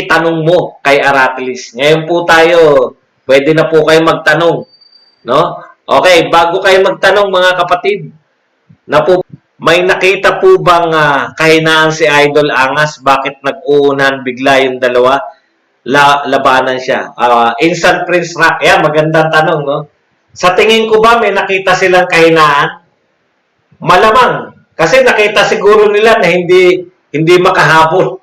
itanong mo kay Aratilis. Ngayon po tayo, pwede na po kayo magtanong. No? Okay, bago kayo magtanong mga kapatid, na po, may nakita po bang kahinaan si Idol Angas? Bakit nag-uunan bigla yung dalawa? Labanan siya. Instant Prince Rock. Yan, magandang tanong, no? Sa tingin ko ba may nakita silang kahinaan? Malamang. Kasi nakita siguro nila na hindi makahabol.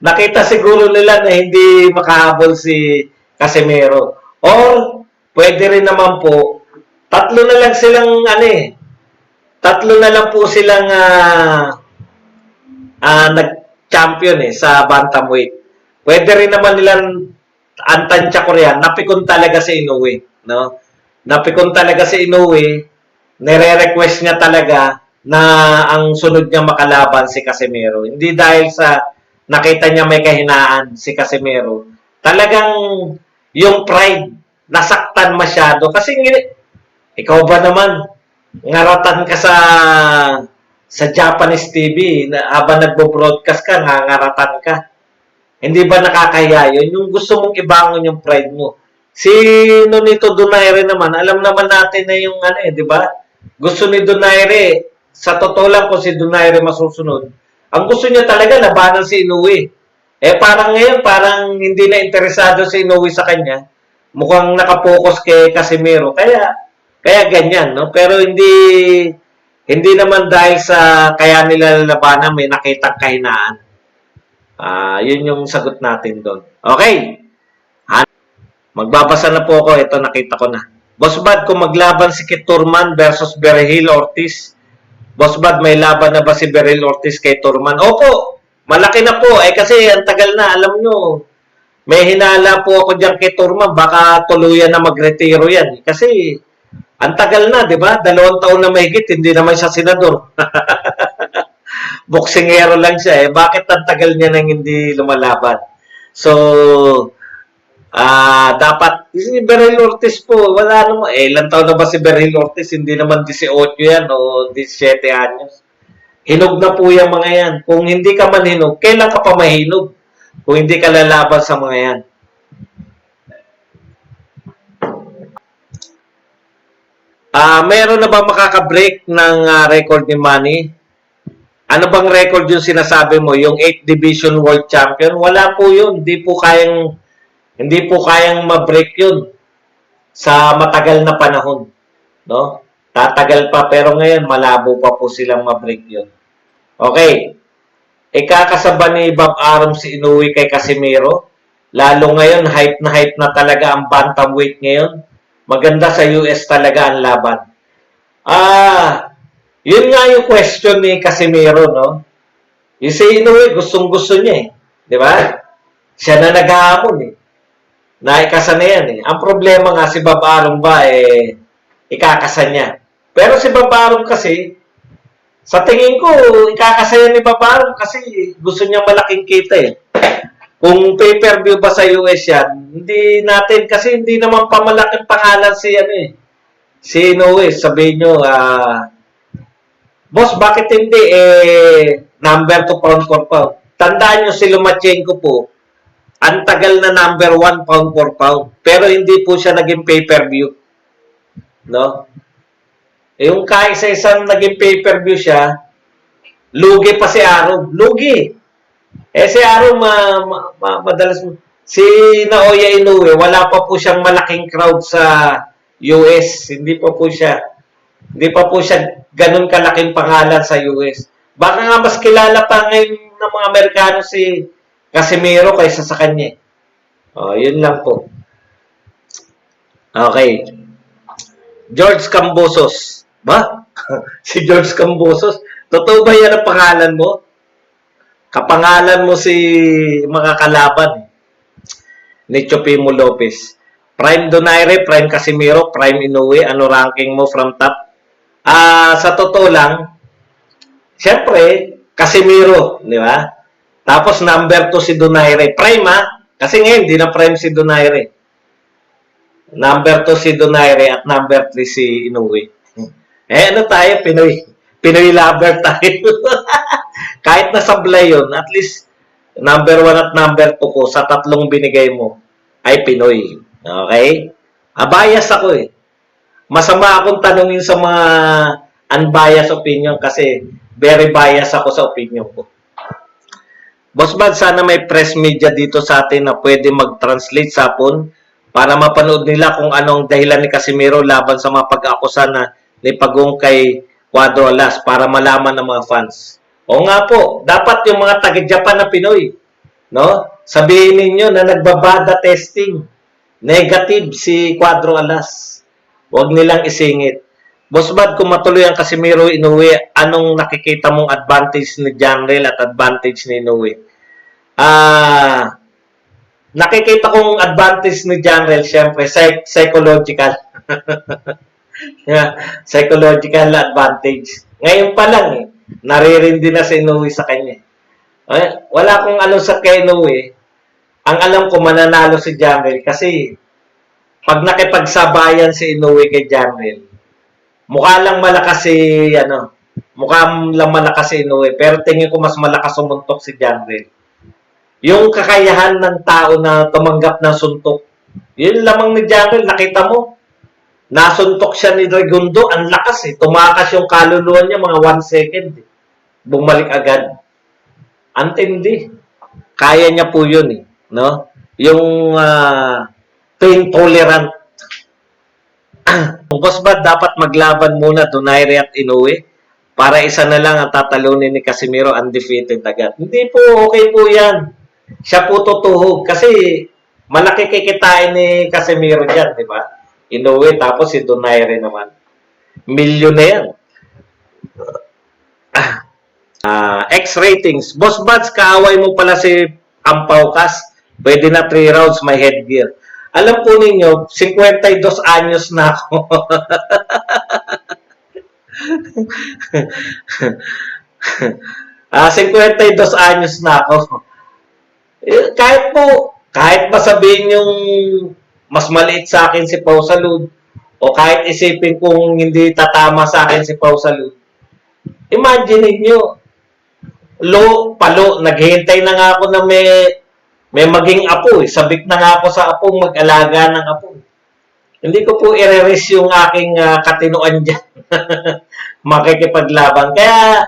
Nakita siguro nila na hindi makahabol si Casimero. Or, pwede rin naman po, tatlo na lang silang, tatlo na lang po silang nag-champion sa bantamweight. Pwede rin naman nilang antansya ko riyan, napikon talaga si Inoue. No? Napikon talaga si Inoue, nire-request niya talaga na ang sunod niya makalaban si Casimero. Hindi dahil sa nakita niya may kahinaan si Casimero. Talagang yung pride, nasaktan masyado. Kasi ikaw ba naman, ngaratan ka sa Japanese TV, habang nagbo-broadcast ka, ngaratan ka. Hindi ba nakakahiya yun? Yung gusto mong ibangon yung pride mo. Si Nonito Donaire naman, alam naman natin na yung di ba? Gusto ni Donaire, sa totoo lang kung si Donaire masusunod, ang gusto niya talaga labanan si Inoue. Parang ngayon, parang hindi na interesado si Inoue sa kanya. Mukhang nakapokus kay Casimero. Kaya ganyan, no? Pero hindi naman dahil sa kaya nila labanan may nakitang kahinaan. Yun yung sagot natin doon. Okay. Magbabasa na po ako. Ito, nakita ko na. Boss Bad, kung maglaban si Kit Turman versus Berhil Ortiz, Boss Bad, may laban na ba si Berhil Ortiz kay Turman? Opo, malaki na po. Kasi ang tagal na, alam nyo, may hinala po ako dyan kay Turman. Baka tuluyan na magretiro yan. Kasi, ang tagal na, di ba? 2 taon na mahigit, hindi naman siya senador. Boksingero lang siya. Bakit ang tagal niya nang hindi lumalaban? So, dapat, si Berhil Ortiz po, wala naman, ilang taon na ba si Berhil Ortiz? Hindi naman 18 yan o 17 anyos. Hinog na po yung mga yan. Kung hindi ka man hinog, kailan ka pa mahinog? Kung hindi ka lalaban sa mga yan. Meron na ba makaka-break ng record ni Manny? Ano bang record yung sinasabi mo? Yung 8th Division World Champion? Wala po yun. Hindi po kayang ma-break yun sa matagal na panahon. No? Tatagal pa, pero ngayon malabo pa po silang ma-break yun. Okay. Ikakasaba ni Bob Arum si Inoue kay Casimero. Lalo ngayon, hype na talaga ang bantamweight ngayon. Maganda sa US talaga ang laban. Yun nga yung question ni Casimero, no? Yung si Inoue, gustong-gusto niya Di ba? Siya na naghahamon Naikasa na yan Ang problema nga si Bob Arum ba, ikakasa niya. Pero si Bob Arum kasi, sa tingin ko, ikakasa yan ni Bob Arum kasi gusto niya malaking kita Kung pay-per-view ba sa US yan, hindi natin, kasi hindi naman pamalaking pangalan si si Inoue. Sabihin nyo, boss, bakit hindi? Number 2 pound for pound. Tandaan nyo si Lomachenko po, ang tagal na number 1 pound for pound. Pero hindi po siya naging pay-per-view. No? Yung kaisa-isang naging pay-per-view siya, lugi pa si Arum. Lugi. Si Arum, madalas, si Naoya Inoue, wala pa po siyang malaking crowd sa US. Hindi pa po siya ganun kalaking pangalan sa US. Baka nga mas kilala pa ngayon ng mga Amerikano si Casimero kaysa sa kanya. Yun lang po. Okay. George Cambosos. Ba? Si George Cambosos. Totoo ba yan ang pangalan mo? Kapangalan mo si mga kalaban ni Chopimo Lopez. Prime Donaire, Prime Casimero, Prime Inoue. Ano ranking mo from top? Sa totoo lang, siyempre, Casimero, di ba? Tapos number 2 si Donaire. Prime kasi ngayon, di na prime si Donaire. Number 2 si Donaire at number 3 si Inoue. Ano tayo? Pinoy lover tayo. Kahit nasablay yun, at least number 1 at number 2 ko sa tatlong binigay mo ay Pinoy. Okay? Bias ako eh. Masama akong tanungin sa mga unbiased opinion kasi very biased ako sa opinion ko. Boss Bad, sana may press media dito sa atin na pwede mag-translate sa hapon para mapanood nila kung anong dahilan ni Casimiro laban sa mga pag-akusa na ni Pagong kay Cuadro Alas para malaman ng mga fans. O nga po, dapat yung mga taga-Japan na Pinoy, no? Sabihin ninyo na nagbabada testing. Negative si Cuadro Alas. Huwag nilang isingit. Boss Bad, kung matuloy ang Casimiro Inoue, anong nakikita mong advantage ni Janrel at advantage ni Inoue? Nakikita kong advantage ni Janrel, syempre, psychological. Psychological advantage. Ngayon pa lang, naririndi na si Inoue sa kanya. Wala akong ano sa kay Inoue. Ang alam ko, mananalo si Janrel kasi pag nakipagsabayan si Inoue kay Janrel, mukha lang malakas si Inoue, pero tingin ko mas malakas sumuntok si Janrel. Yung kakayahan ng tao na tumanggap ng suntok, yun lamang ni Janrel, nakita mo, nasuntok siya ni Regundo, ang lakas eh, tumakas yung kaluluwa niya, mga 1 second, bumalik agad. Antindi. Kaya niya po yun eh, no? Yung pain tolerant. Boss Bad, dapat maglaban muna Donaire at Inoue para isa na lang ang tatalunin ni Casimiro undefeated agad. Hindi po, okay po yan. Siya po tutuhog kasi malaki kikitain ni Casimiro dyan, di ba? Inoue, tapos si Donaire naman. Milyon na yan. X-ratings. Boss Bads, kaaway mo pala si Ampaukas. Pwede na 3 rounds, may headgear. Alam po ninyo, 52 anyos na ako. Ah, 52 anyos na ako. Kahit masabihin yung mas maliit sa akin si Pau Salud, o kahit isipin kung hindi tatama sa akin si Pau Salud, imagine niyo, palo, naghihintay na nga ako na may maging apo eh. Sabik na nga ako sa apo, mag-alaga ng apo. Hindi ko po i-release yung aking katinuan dyan. Makikipaglaban. Kaya,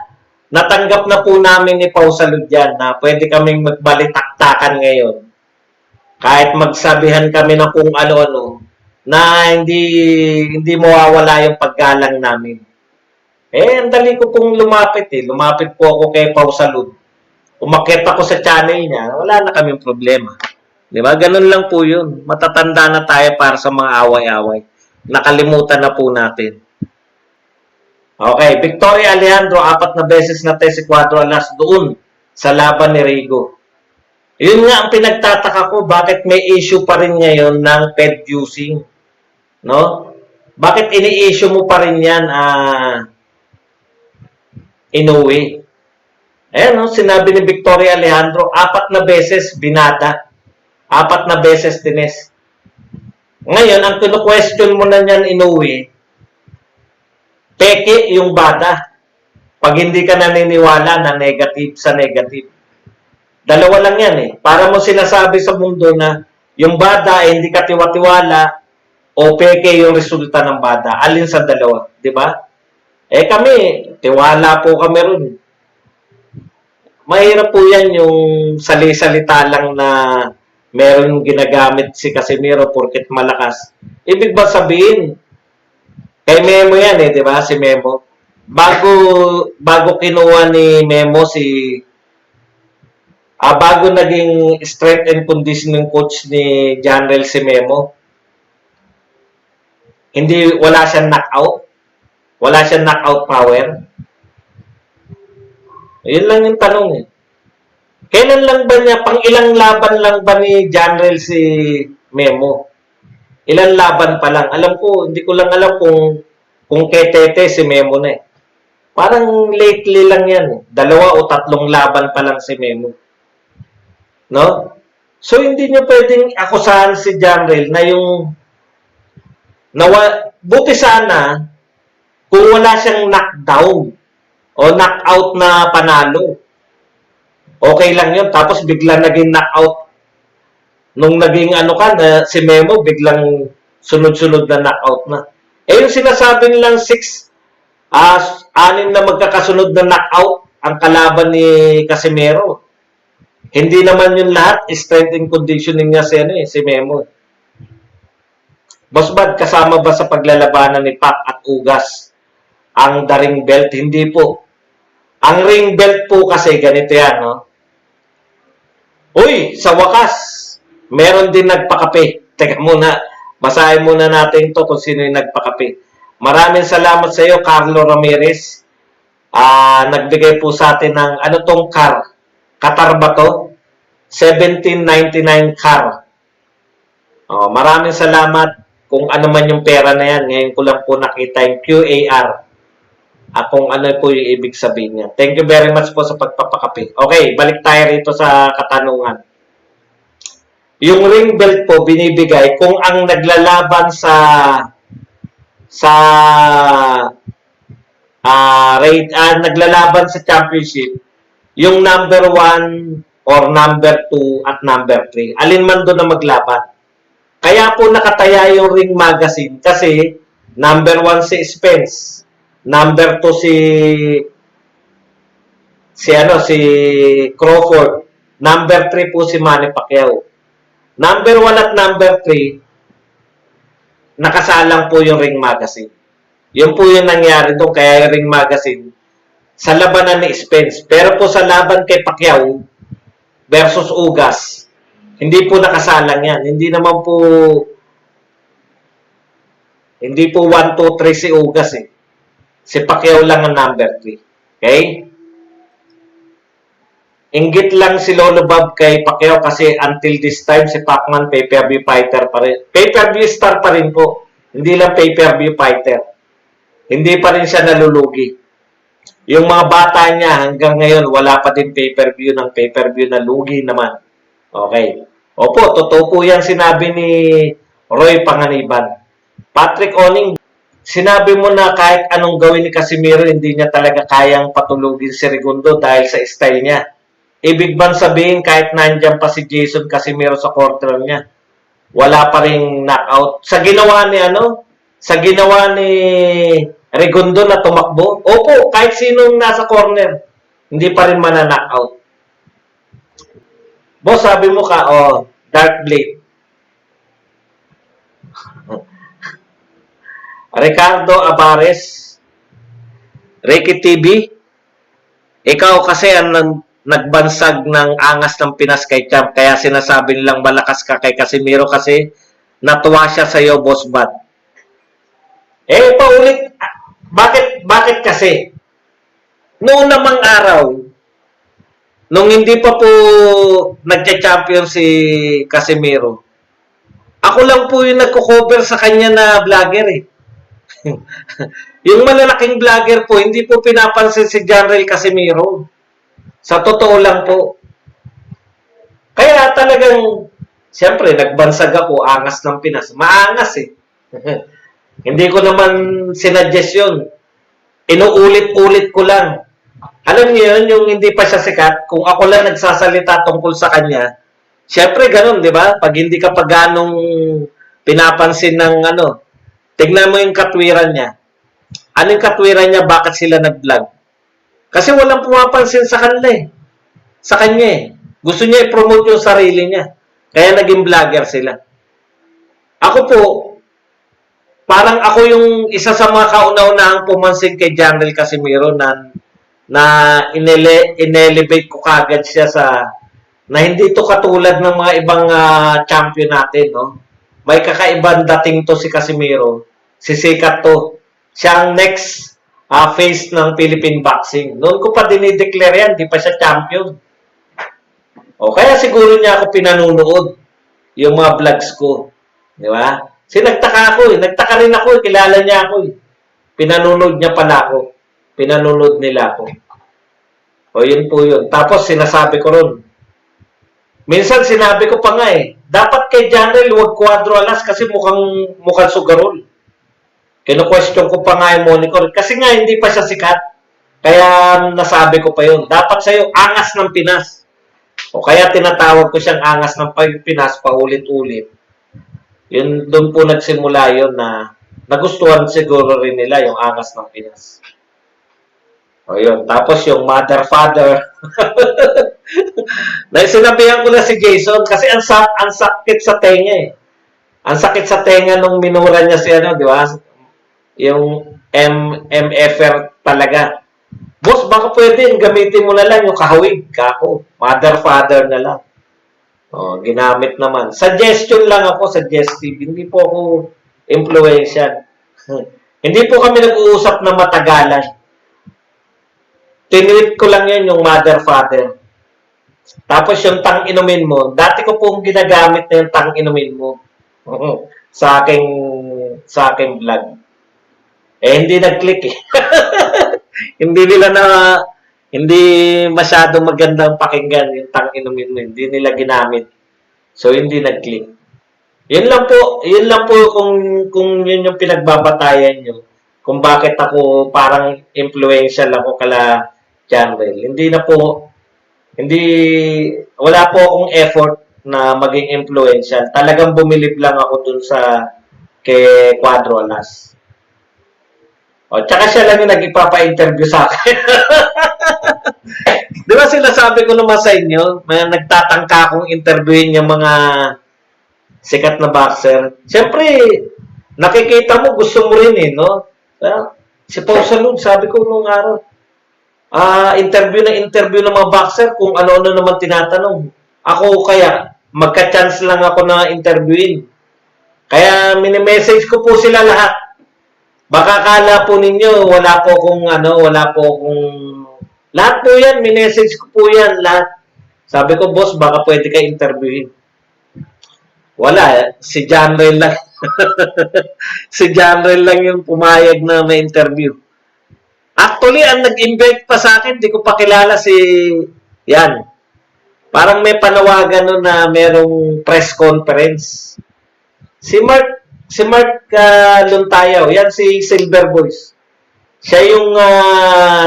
natanggap na po namin ni Pau Salud dyan na pwede kaming magbalitaktakan ngayon. Kahit magsabihan kami ng kung ano-ano, na hindi mawawala yung paggalang namin. Ang dali ko pong lumapit eh. Lumapit po ako kay Pau Salud. Umakyat ako sa channel niya, wala na kaming problema. Di ba? Ganun lang po yun. Matatanda na tayo para sa mga away-away. Nakalimutan na po natin. Okay, Victoria Alejandro, 4 na beses na si Cuadro Alas doon sa laban ni Rigo. Yun nga ang pinagtataka ko, bakit may issue pa rin ngayon ng ped using? No? Bakit ini-issue mo pa rin yan, Inoue? Ayan, no? Sinabi ni Victoria Alejandro, 4 na beses binata. 4 na beses tines. Ngayon, ang kinu-question mo na niyan, Inoue, peke yung bata. Pag hindi ka naniniwala na negative sa negative. Dalawa lang yan eh. Para mo sinasabi sa mundo na yung bada ay hindi ka tiwatiwala o peke yung resulta ng bada. Alin sa dalawa, di ba? Kami, tiwala po kami ron. Mahirap po yan yung sali-salita lang na meron ginagamit si Casimiro porket malakas. Ibig ba sabihin, kay Memo yan eh, di ba? Si Memo. Bago kinuha ni Memo bago naging strength and conditioning coach ni Janrel si Memo, wala siyang knockout. Wala siyang knockout power. Yun lang yung tanong eh. Kailan lang ba niya, pang ilang laban lang ba ni Janrel si Memo? Ilang laban pa lang? Hindi ko lang alam kung ketete si Memo na eh. Parang lately lang yan eh. 2 o 3 laban pa lang si Memo. No? So, hindi niyo pwedeng akusahan si Janrel na buti sana kung wala siyang knockdown o knockout na panalo. Okay lang yun. Tapos bigla naging knockout. Nung naging ano ka, na si Memo, biglang sunod-sunod na knockout na. Eh yung sinasabi nilang 6 na magkakasunod na knockout ang kalaban ni Casimero. Hindi naman yun lahat, strength and conditioning niya si Memo. Boss Bad, kasama ba sa paglalabanan ni Pac at Ugas ang the ring belt? Hindi po. Ang ring belt po kasi ganito yan, no? Uy, sa wakas, meron din nagpakape. Teka muna, basahin muna natin to kung sino yung nagpakape. Maraming salamat sa iyo, Carlo Ramirez. Nagbigay po sa atin ng, ano tong car? Qatar ba to? 1799 car. Maraming salamat kung ano man yung pera na yan. Ngayon ko lang po nakita yung QAR. Kung ano po yung ibig sabihin niya. Thank you very much po sa pagpapakape. Okay, balik tayo rito sa katanungan. Yung ring belt po binibigay kung ang naglalaban naglalaban sa championship, yung number 1 or number 2 at number 3. Alin man doon na maglaban. Kaya po nakataya yung Ring Magazine kasi number 1 si Spence, number 2 si Crawford, number 3 po si Manny Pacquiao. Number 1 at number 3 nakasalang po yung Ring Magazine. Yun po yung nangyari doon, kaya yung Ring Magazine sa labanan ni Spence. Pero po sa laban kay Pacquiao versus Ugas, hindi po nakasalang yan. Hindi po 1, 2, 3 si Ugas eh. Si Pacquiao lang ang number 3. Okay? Inggit lang si Lolo Bob kay Pacquiao kasi until this time si Pacman pay-per-view fighter pa rin. Pay-per-view star pa rin po. Hindi lang pay-per-view fighter. Hindi pa rin siya nalulugi. Yung mga bata niya hanggang ngayon wala pa din pay-per-view ng pay-per-view na lugi naman. Okay. Opo, totoo po yan sinabi ni Roy Panganiban. Patrick Oning, sinabi mo na kahit anong gawin ni Casimiro, hindi niya talaga kayang patulugin si Segundo dahil sa style niya. Ibig bang sabihin kahit nandiyan pa si Jason Casimiro sa quarter niya, wala pa ring knockout? Sa ginawa ni Segundo na tumakbo, opo, kahit sinong nasa corner, hindi pa rin mana-knockout. Boss, sabi mo ka, Dark Blade. Ricardo Avares, Ricky TV, ikaw kasi ang nagbansag ng angas ng Pinas kay Champ, kaya sinasabi nilang malakas ka kay Casimiro kasi natuwa siya sa iyo, Boss Bad. Paulit, bakit kasi? Noong namang araw, nung hindi pa po nagcha-champion si Casimiro, ako lang po yung nagko-cover sa kanya na vlogger eh. Yung malalaking vlogger po, hindi po pinapansin si General Casimiro. Sa totoo lang po. Kaya talagang, siyempre, nagbansag ako, angas ng Pinas. Maangas eh. Hindi ko naman sinuggest yun. Inuulit-ulit ko lang. Alam niyo yun, yung hindi pa siya sikat, kung ako lang nagsasalita tungkol sa kanya, siyempre ganun, di ba? Pag hindi ka pa ganong pinapansin ng tignan mo yung katwiran niya. Anong katwiran niya, bakit sila nag-vlog? Kasi walang pumapansin sa kanila eh. Sa kanya eh. Gusto niya i-promote yung sarili niya. Kaya naging vlogger sila. Ako po, parang ako yung isa sa mga kauna-unahang pumansin kay General Casimiro na inelevate ko kagad siya na hindi to katulad ng mga ibang champion natin, no? May kakaibang dating to si Casimiro. Sisikat to. Siya ang next face ng Philippine boxing. Noon ko pa dinideclare yan, di pa siya champion. Kaya siguro niya ako pinanunood yung mga vlogs ko. Di ba? Nagtaka ako eh. Nagtaka rin ako eh. Kilala niya ako eh. Pinanunood niya pala ako. Pinanunood nila ako. Yun po yun. Tapos sinasabi ko ron. Minsan sinabi ko pa nga eh. Dapat kay Janel, huwag kwadro alas kasi mukhang sugarol. Kino-question ko pa nga yung Monicore. Kasi nga, hindi pa siya sikat. Kaya nasabi ko pa yun. Dapat sa'yo, angas ng Pinas. O kaya tinatawag ko siyang angas ng Pinas paulit-ulit. Yun, doon po nagsimula yun na nagustuhan siguro rin nila yung angas ng Pinas. O yun. Tapos yung mother, father. Sinabihan ko na si Jason kasi ang sakit sa tenga eh. Ang sakit sa tenga nung minura niya si ano, di ba? Yung MFR talaga. Boss, baka pwede, gamitin mo na lang yung kahawig, kako. Mother, father na lang. O, ginamit naman. Suggestion lang ako, suggestive. Hindi po ako influential. Hindi po kami nag-uusap na matagalan. Tinweet ko lang yun yung mother, father. Tapos yung tang-inumin mo, dati ko pong ginagamit na yung tang-inumin mo sa aking vlog. Hindi nag-click eh. Hindi masyadong magandang pakinggan yung tang-inumin mo. Hindi nila ginamit. So, hindi nag-click. Yun lang po kung yun yung pinagbabatayan nyo. Kung bakit ako parang influential ako kala Janrel. Wala po akong effort na maging influential. Talagang bumilib lang ako dun sa kay Cuadro Alas. O, tsaka siya lang yung nag-ipapa-interview sa akin. Di ba sinasabi ko naman sa inyo, may nagtatangka akong interviewin yung mga sikat na boxer. Siyempre, nakikita mo, gusto mo rin eh, no? Si Pau Salud, sabi ko nung araw, interview ng mga boxer kung ano-ano naman tinatanong. Ako kaya, magka-chance lang ako na interviewin. Kaya mini-message ko po sila lahat. Baka kala po ninyo, wala po akong lahat po yan, mini-message ko po yan, lahat. Sabi ko, boss, baka pwede kayo interviewin. Wala, si Janrel lang. Si Janrel lang yung pumayag na may interview. Actually, ang nag-invite pa sa akin, di ko pa kilala yan. Parang may panawagan nun na merong press conference. Si Mark Luntayaw, yan si Silver Boys. Siya yung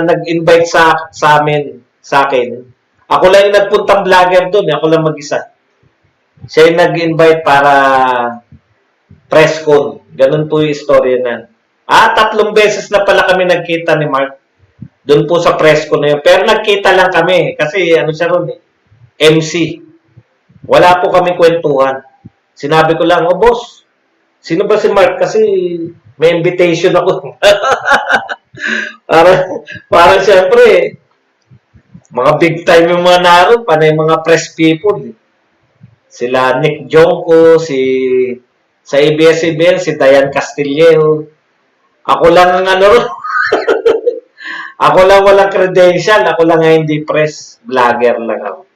nag-invite sa akin. Ako lang yung nagpuntang vlogger doon, ako lang mag-isa. Siya yung nag-invite para press con. Ganun po yung istorya na. 3 beses na pala kami nagkita ni Mark. Doon po sa press con na yun. Pero nagkita lang kami kasi ano siya ron eh. MC. Wala po kami kwentuhan. Sinabi ko lang, boss, sino ba si Mark? Kasi may invitation ako. Parang siyempre, mga big time yung mga naroon, panay mga press people. Sila Nick Jonko, sa ABS-CBN, si Diane Castillejo. Ako lang ang ako lang walang credential, ako lang nga hindi press, vlogger lang ako.